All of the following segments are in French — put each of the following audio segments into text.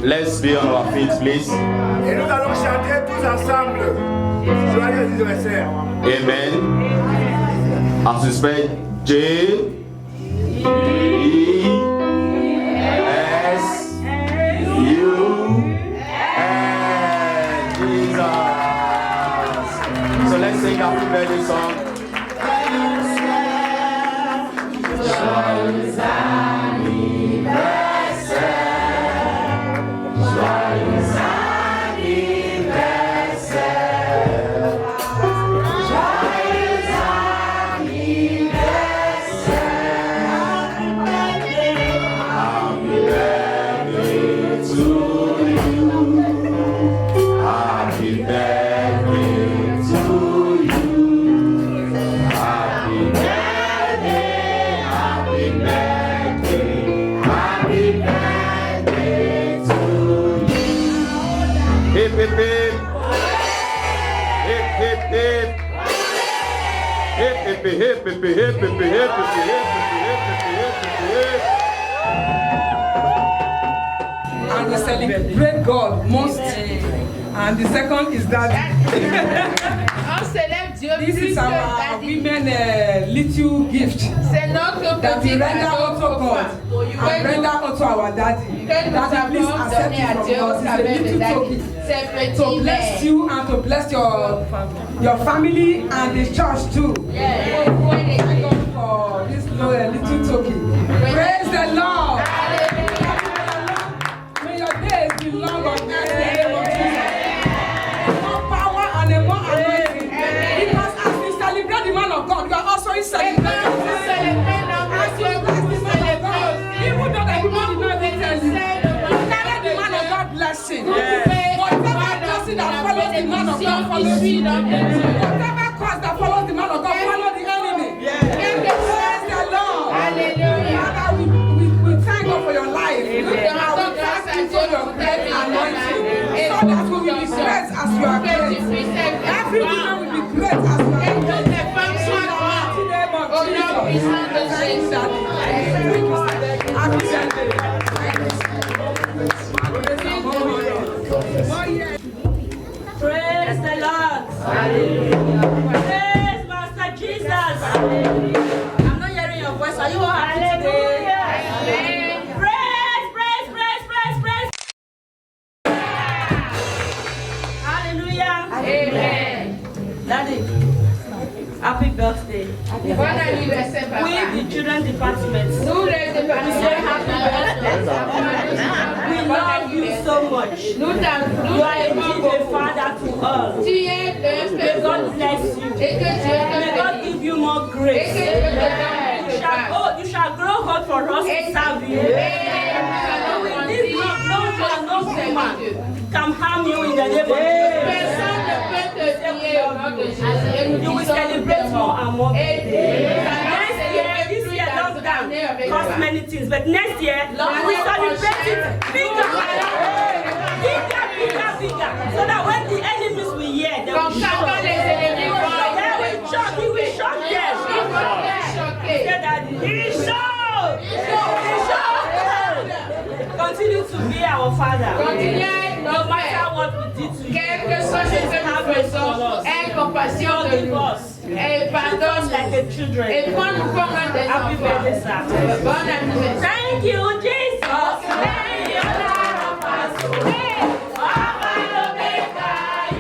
Let's be on our feet, please. Et nous allons chanter tous ensemble. Joyeux anniversaire. Amen. As we spell J E S U N Jesus. So let's sing happy birthday song. Joyeux anniversaire. Joyeux anniversaire. Joyeux anniversaire. Happy birthday to you. Happy birthday to you. Happy birthday, happy birthday, happy birthday to you. Hip hip hip. Hip hip hip. Hip hip hip hip hip hip hip hip hip hip. And we celebrate God most. And the second is that this is our women little gift that we render unto God and render unto our daddy. Daddy, please accept it from us. It's a little token to bless you and to bless your family and the church too. Thank God for this little token. Praise the Lord. May your days be long on earth in the name of Jesus. More power and more anointing. Because as we celebrate the man of God, we are also celebrating the man of God. Even though the people did not tell you, carry the man of God blessing. Whatever blessing that follows the man of God follows you. Whatever cause that follows the man of God follow the enemy. Praise the Lord. Father, we thank God for your life. And we thank you for your great anointing. So that we will be great as you are great. Every woman will be great as you are great. In the mighty name of Jesus. Thank you, Daddy. Happy birthday. Praise the Lord. Hallelujah. Praise Master Jesus. Hallelujah. I'm not hearing your voice. Are you all happy today? Amen. Praise, praise, praise, praise, praise. Hallelujah. Amen. Daddy, happy birthday. Bon anniversaire, papa. We, the children department, Nous, les we say happy birthday. We love you so much. nous You are indeed a father to us. Tu es May God bless you. et que Dieu May God give you more grace. Et que Dieu te donne You shall grow hot for us to serve you. This no woman can harm you in the name of Jesus. Personne ne peut te tuer au nom de Jésus. You will celebrate more and more. Next year, this year lockdown cost many things, but next year we celebrate it bigger, bigger, so that when the enemies will hear, they will shock. He will shock them. Say that he shocked. Continue to be our Father. No matter what we did to you. Quel que soit ce que nous faisons, aie compassion de nous. Et pardonne like the children. Et prends-nous comme un des Happy birthday, enfants. sir. Bon anniversaire. Thank you, Jesus. Thank you,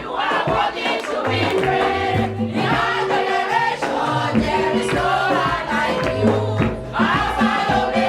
you are worthy to be praised. In our generation, there is no one like you. Alpha and Omega.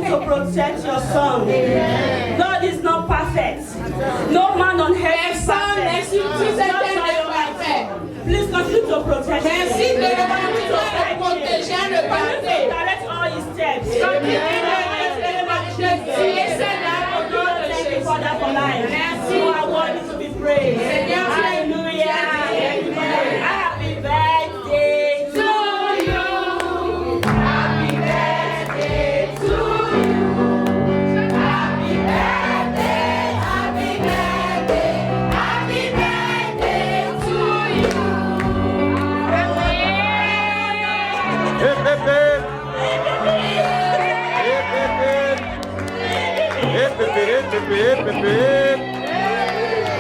to protect your soul. God is not perfect. No man on earth is perfect. Please continue to protect him. Merci de le protéger, ne pas Direct all his steps. Thank you for that for life. You are worthy to be praised. Hallelujah. Happy birthday to you. Happy birthday to you. Happy birthday, happy birthday, happy birthday to you. Hip, hip, hip. Hip, hip, hip, hip, hip, hip, hip.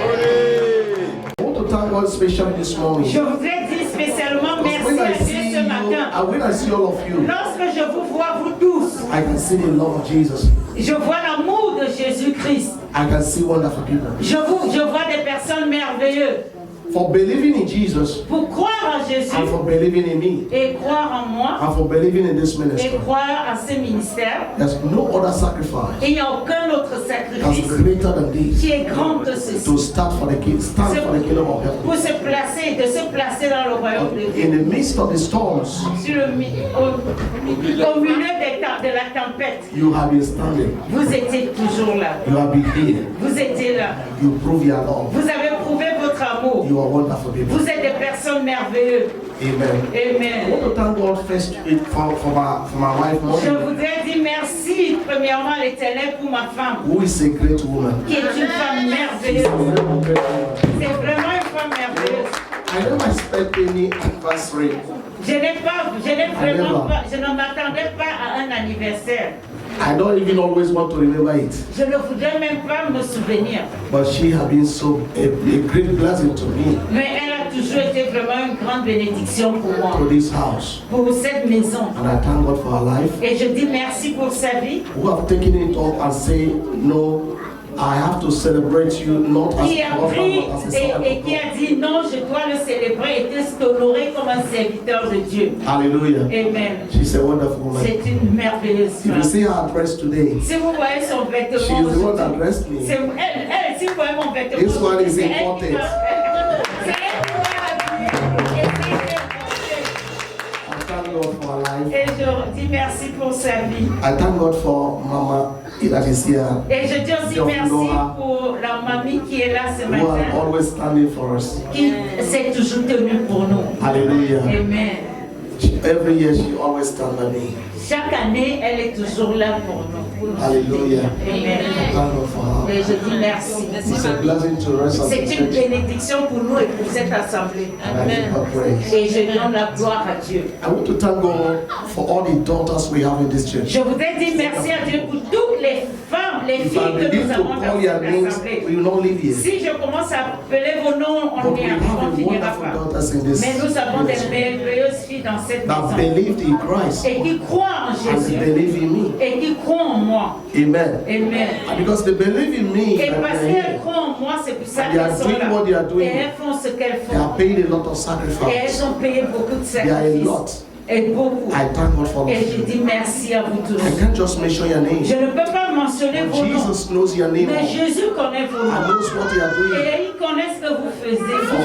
Hooray. I want to thank God especially this morning. Je voudrais dire spécialement merci When à I Dieu see ce you, matin. and when I see all of you, Lorsque je vous vois, vous tous, I can see the love of Jesus. je vois l'amour de Jésus-Christ. I can see wonderful people. Je vois des personnes merveilleuses. For believing in Jesus Pour croire en Jésus and for believing in me et croire en moi and for believing in this et ministry, croire en ce ministère, there's no other sacrifice il n'y a aucun autre that's sacrifice greater than this. qui est grand que ceci. To stand for the kingdom of Pour heaven. se placer dans le royaume de Dieu. In the midst of the storms, Au milieu de la tempête, you have been standing. vous étiez toujours là. You have been here. Vous étiez là. You prove your love. Vous avez prouvé votre amour. You are wonderful people. Vous êtes des personnes merveilleuses. Amen. I Amen. want to thank God first for my wife, Je Molly, voudrais dire merci premièrement à l'Éternel pour ma femme, who is a great woman. qui est une femme merveilleuse. C'est vraiment une femme merveilleuse. I never expect any anniversary. Je ne m'attendais pas à un anniversaire. I don't even always want to remember it. Je ne voudrais même pas me souvenir. But she has been a great blessing to me, Mais elle a toujours été vraiment une grande bénédiction pour moi, to this house. pour cette maison. And I thank God for her life, Et je dis merci pour sa vie, who have taken it up and say, no, I have to celebrate you not as qui a a husband, pris but as a servant et of qui God. a dit non, je dois le célébrer et t'honorer comme un serviteur de Dieu. Hallelujah. Amen. She's a wonderful woman. C'est une merveilleuse If you femme. see her dress today, Si vous voyez son she vêtement, is the one that dressed me. c'est elle, si vous voyez mon vêtement, This one is c'est elle qui important. m'a- c'est elle qui m'a habillée. Et I thank God for her life. Et je dis merci pour sa vie. I thank God for Mama that is here, Et je dis aussi Dieu merci Nora, pour la mamie qui est là ce who are matin, always standing for us. qui s'est toujours tenue pour nous. Hallelujah. Amen. Every year she always stands by me. Chaque année, elle est toujours là pour nous. Hallelujah. Amen. Thank God for Et her. je dis merci. It's a blessing to us as C'est a une church. bénédiction pour nous et pour cette assemblée. And I give God praise. Et je donne la gloire à Dieu. I want to thank God for all the daughters we have in this church. Je voudrais dire merci à Dieu pour toutes les femmes, les If I filles que begin nous to avons dans call your cette names, assemblée. we will not leave here. Si je commence à appeler vos noms, But on we have ne finira wonderful pas. daughters in this Mais nous avons des ministry merveilleuses filles dans cette that maison. believed in Christ Et qui croient en and Jésus. believe in me. Et qui croient en moi. Amen. Amen. And because they believe in me, Et and parce they're qu'elles here, croient en moi, c'est pour ça And they are qu'elles sont doing what they are là. doing. Et elles font ce qu'elles they are font. paying a lot of Et sacrifice. elles ont payé beaucoup de They are a sacrifices. lot. Et beaucoup. I thank God for all Et of je you. dis merci à vous tous. I can't just mention your name. Je ne peux pas mentionner But vos noms. Jesus knows your name Mais all Jésus connaît vos and noms. knows what you are doing Et il connaît ce que vous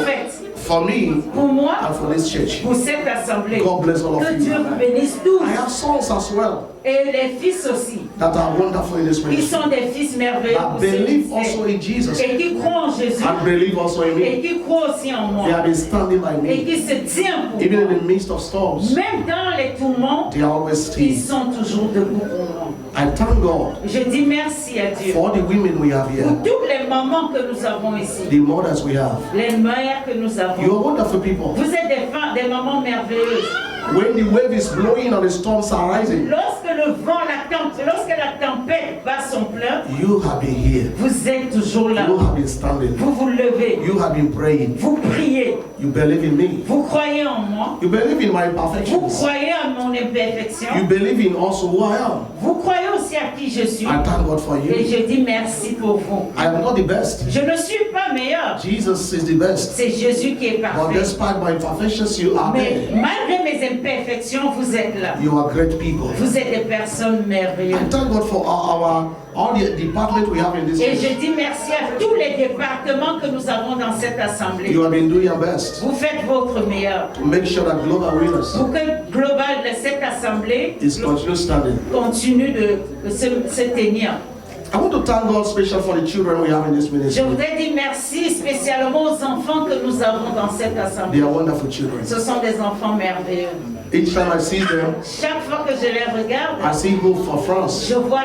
faites. for me Pour moi, and for this church. pour cette assemblée. God bless all Que of Dieu you. vous bénisse tous. I have sons as well Et les fils aussi. that are wonderful in this Qui ministry, sont des fils merveilleux that pour ce believe ministère. also in Jesus Et qui croient en Jésus. and believe also in Et me. qui croient aussi en moi. They have been standing by Et me, qui se tiennent pour even in moi. the midst of storms. Même dans les tourments, They are always ils still. sont toujours debout pour moi. I thank God Je dis merci à Dieu. for all the women we have here, Pour toutes les mamans que nous avons ici. the mothers we have. Les mères que nous You avons. are wonderful people. Vous êtes des mamans merveilleuses. When the wave is blowing and the storms are rising, Lorsque le vent, lorsque la tempête bat son plein, you have been here. vous êtes toujours là. You have been standing. Vous vous levez. You have been praying. Vous priez. You believe in me. Vous croyez en moi. You believe in my Vous imperfections. croyez à mon imperfection. You believe in also who I am. Vous croyez aussi à qui je suis. I thank God for Et you. je dis merci pour vous. I am not the best. Je ne suis pas meilleur. Jesus is the best. C'est Jésus qui est But parfait. despite my imperfections, you are Mais there. malgré mes imperfections, vous êtes là. You are great people. Vous êtes des personnes merveilleuses. I thank God for all the departments we have in this Et je church. dis merci à tous les départements que nous avons dans cette assemblée. You have been doing your best Vous faites votre meilleur to make sure that Global Winners pour que Global, cette assemblée, is continue standing. continue de se tenir. I want to thank God special for the children we have in this Je ministry. voudrais dire merci spécialement aux enfants que nous avons dans cette They assemblée. are wonderful children. Ce sont des enfants merveilleux. Each time I see them, Chaque fois que je les regarde, I see hope for France. je vois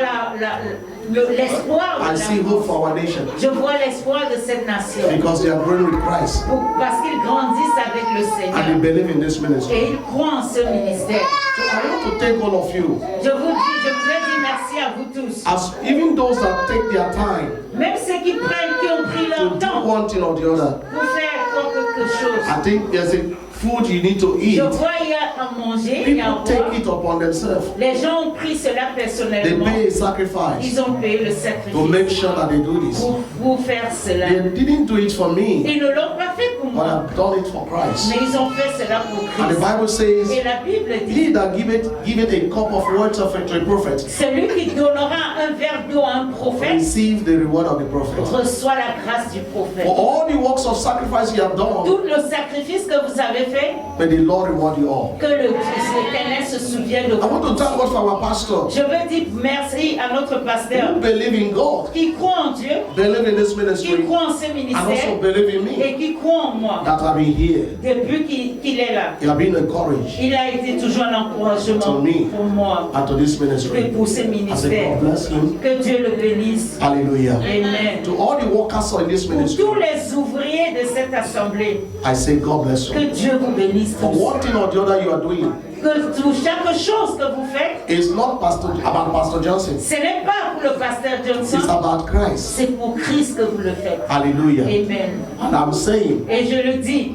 l'espoir. I see hope for our nation Je vois l'espoir de cette nation. because they are growing with Christ Parce qu'ils grandissent avec le and they Seigneur. believe in this ministry. Et ils croient en ce ministère. So I want to thank all of you, Je voudrais dire merci à vous tous. as even those that take their time Même ceux qui ont pris to leur do temps one thing or the other. pour faire quelque chose. I think there's a food you need to eat. Je vois il y a à manger, il y a à People take boire. it upon themselves. Les gens ont pris cela They personnellement. pay a sacrifice Ils ont payé le to sacrifice make sure that they do this. pour faire cela. They didn't do it for me, Ils ne l'ont pas fait pour but moi, I've done it for Christ. mais ils ont fait cela pour And the Christ. Bible says, Et la Bible dit, he that giveth a cup of water to a prophet celui qui donnera un verre d'eau à un prophète receive the reward of the prophet. reçoit la grâce du prophète. For all the works of sacrifice you have done, Tout le sacrifice que vous avez fait, may the Lord reward you all. que l'Éternel se souvienne de I want to vous. thank God for our pastor Je veux dire merci à notre pasteur who believe in God, qui croit en Dieu, believe in this qui ministry, croit en ce and also ministère believe in me, et qui croit en moi. that I've been here. Depuis qu'il est là, He have been encouraged il a été toujours un encouragement To me. pour moi and to this et ministry. pour ce I say ministère. God bless him. Que Dieu le bénisse. Hallelujah. Amen. To all the workers in this Pour ministry, tous les ouvriers de cette assemblée, I say God bless que you. Dieu vous bénisse For tous. one thing or the other you are doing, Que tout, chaque chose que vous faites, it's not about Pastor Johnson. ce n'est pas pour le pasteur It's Johnson, about Christ. c'est pour Christ que vous le faites. Hallelujah. Amen. And I'm saying, Et je le dis,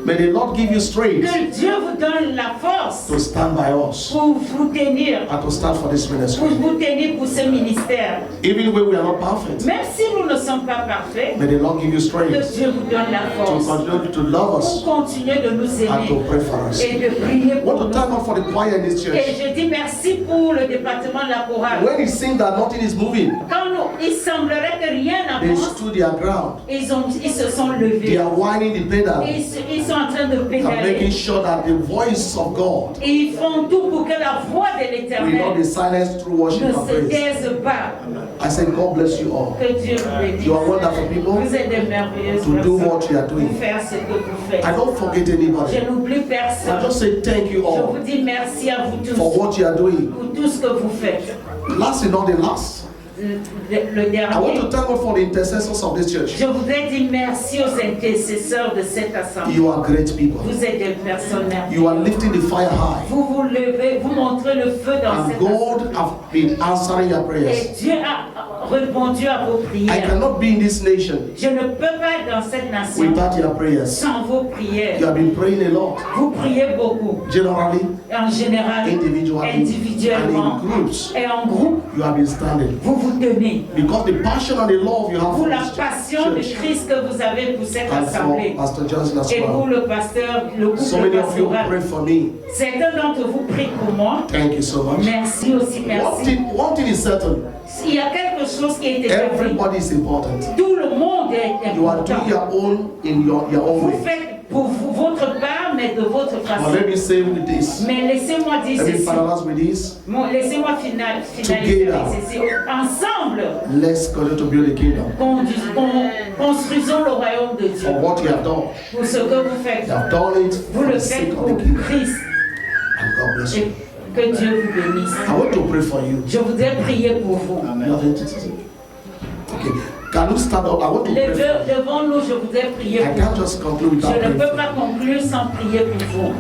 may the Lord give you strength que Dieu vous donne la force to stand by us pour vous tenir, and to stand for this pour ministry. vous tenir pour ce ministère. Even when we are not perfect, Même si nous ne sommes pas parfaits, may the Lord give you que strength Dieu vous donne la to force continue to love us pour continuer de nous and to aimer pray for us. et de prier I pour want to thank nous. God for the choir in this Et church. je dis merci pour le département de la chorale. When it seems that nothing is moving, Quand il semblerait que rien they n'avance, stood their ground. ils se sont They levés. are winding the pedal Et ils sont en train de and pédaler. making sure that the voice of God Et ils font tout pour que la voix de will not l'Éternel be silenced through worship ne and se praise. taise pas. I say, God bless you all. Que Dieu vous bénisse. You are wonderful people Vous êtes des merveilleuses to do personnes what you are pour doing. faire ce que vous faites. I don't forget anybody. Je n'oublie I personne. just say thank you Je all vous dis merci à vous tous for what you are doing. pour tout ce que vous faites. Last and not the last, Le I want dernier, to thank God for the intercessors of this church. je voudrais dire merci aux intercesseurs de cette assemblée. You are great people. Vous êtes des personnes merveilleuses. You are lifting the fire high. Vous vous levez, vous montrez le feu dans And cette assemblée. God have been answering your Et prayers. Dieu a répondu à vos I prières. cannot be in this nation Je ne peux pas être dans cette nation without your prayers. sans vos prières. You have been praying a lot. Vous priez beaucoup, Generally, en général, individually, individuellement and in groups, et en groupe. you have been standing. Vous vous tenez. Because the passion and the love you have Pour for la this passion de church Christ que vous avez pour cette and for assemblée. Pastor Johnson as Et pour well. le pasteur, le So couple many of you pastoral. pray for me. Certains d'entre vous prient pour moi. Thank you so much. Merci aussi, merci. One thing is certain. Il y a quelque chose qui a été fait. Everybody is important. Tout le monde est You are important. doing your own in your own Vous way. faites pour vous, votre part, mais de votre But façon. let me say with this. Mais laissez-moi dire Let me ceci. finalize with this. Bon, laissez-moi finaliser Together. avec ceci. Ensemble, Let's continue to build a kingdom. construisons le royaume de Dieu. For what you have done. Pour ce que vous faites, You have done it vous for le the sake faites of pour the kingdom. Christ. And God bless you. Et que Dieu vous bénisse. I want to pray for you. Je voudrais prier pour vous. You have it? Okay. Can you stand up? I want to pray for you. Devant nous, je voudrais prier I pour can't vous. just conclude without Je ne praying peux for pas conclure sans prier pour vous. you.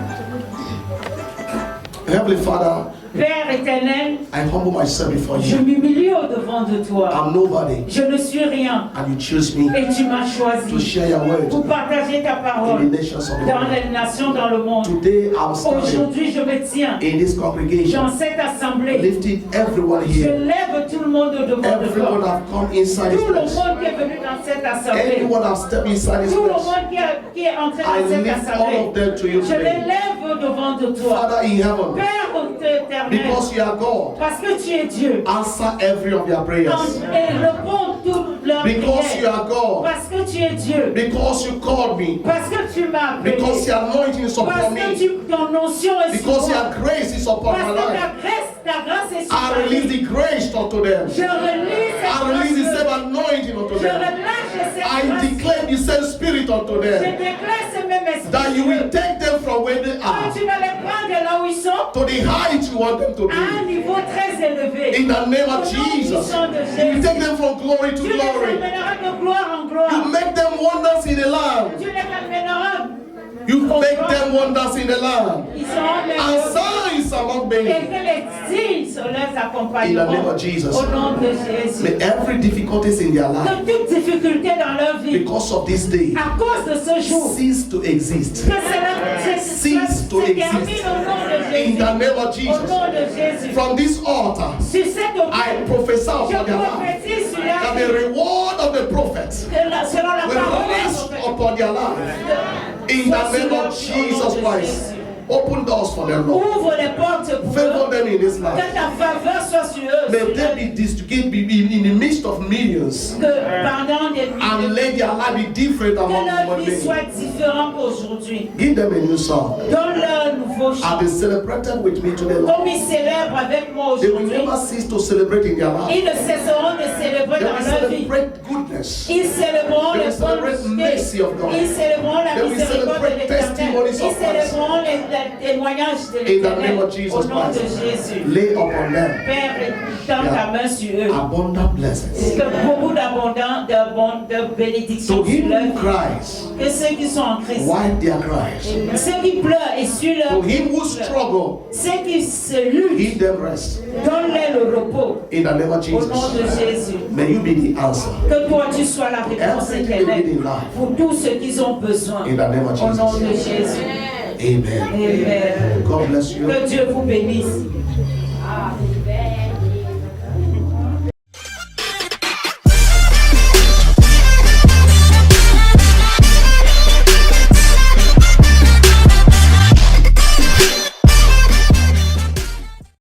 Heavenly Father, Père éternel, I humble myself before je you. m'humilie au-devant de toi. I'm nobody, Je ne suis rien and you choose me et tu m'as to choisi share your word pour partager ta in parole the nations of the dans world. les nations, dans le monde. Today I'm standing Aujourd'hui, je me tiens in this congregation, dans cette assemblée. lifting everyone Je here. lève tout le monde au devant de Everyone toi. have come inside this Tout le place. monde qui est venu dans cette assemblée. Anyone have stepped inside this Tout le place. monde qui est entré I dans cette lift all assemblée. of them to you Je les today. lève devant de toi. Father in heaven, Père éternel, because you are God, parce que tu es Dieu, answer every of their prayers. et réponds toutes leurs Because you prières. are God, Parce que tu es Dieu, because you called me, parce que tu m'as appelé, because your anointing is parce upon que me, ton onction est sur because moi, your grace is upon parce my que life. ta grâce est sur I ma release vie. the grace unto them. Je release cette I release the grâce. same anointing unto Je them. relâche cette I grâce. declare the same spirit unto Je them. déclare ce même esprit. That you will take them from where they Que are tu vas les prendre de là où ils sont to the height you want them to à un be. niveau très élevé. In the name Au of nom Jesus, puissant de you Jésus. take them from glory to Tu les glory. amèneras de gloire en gloire. You make them wonders in the land. Tu les amèneras. You make them wonders in the land. Ils seront And merveilleux. signs among Et many. que les signes les In the name accompagneront. of Jesus. Au nom de Jésus. May every difficulties in their life, Que toute difficulté dans leur vie, because of this day, à cause de ce jour, cease to exist. que cela Cease to se termine exist. au nom de In Jésus. the name of Au Jesus. nom de Jésus. From this altar, Sur cette I autel, prophesy je upon their life prophétise sur that la the vie. reward of the prophets Selon la will parole des rest prophètes. upon their life. In the name of Jesus Christ. Open doors for them, Lord. Ouvre les portes pour Favor eux. them in this Que life. ta faveur soit sur eux. May sur they leur- be distributed in the midst of millions. Que pendant des And milliers, let their life be different que among leur the vie many. soit différente qu'aujourd'hui. Give them a new song. Donne-leur un nouveau chant. Have been celebrated with me today, Lord. Comme ils célèbrent avec moi They will aujourd'hui, never cease to celebrate in their life. ils ne cesseront de célébrer They dans will leur vie. celebrate goodness. Ils célébreront They les will celebrate bonnes mercy of God. Ils célébreront la They will miséricorde de celebrate l'Éternel. testimonies Ils of Christ. célébreront les témoignages de In the name l'Éternel. of Au Jesus nom de Christ. Jésus. Lay upon them Père, tends ta main sur eux. abundant blessings. Que beaucoup d'abondants, de bénédictions To sur him leur who vie. cries, Que ceux qui sont en Christ, wipe their cries. ceux qui pleurent et sur leur To him who pleurs. struggle, Ceux qui se luttent, give them rest. donne-les le repos. In the name of Au nom de Jesus. Jésus. May you be the answer. Que toi tu sois la réponse Everything they need éternelle in life. pour tout ce qu'ils ont besoin. In the name of Au nom de Jesus. Jésus. Amen. Amen. God bless you. Que Dieu vous bénisse.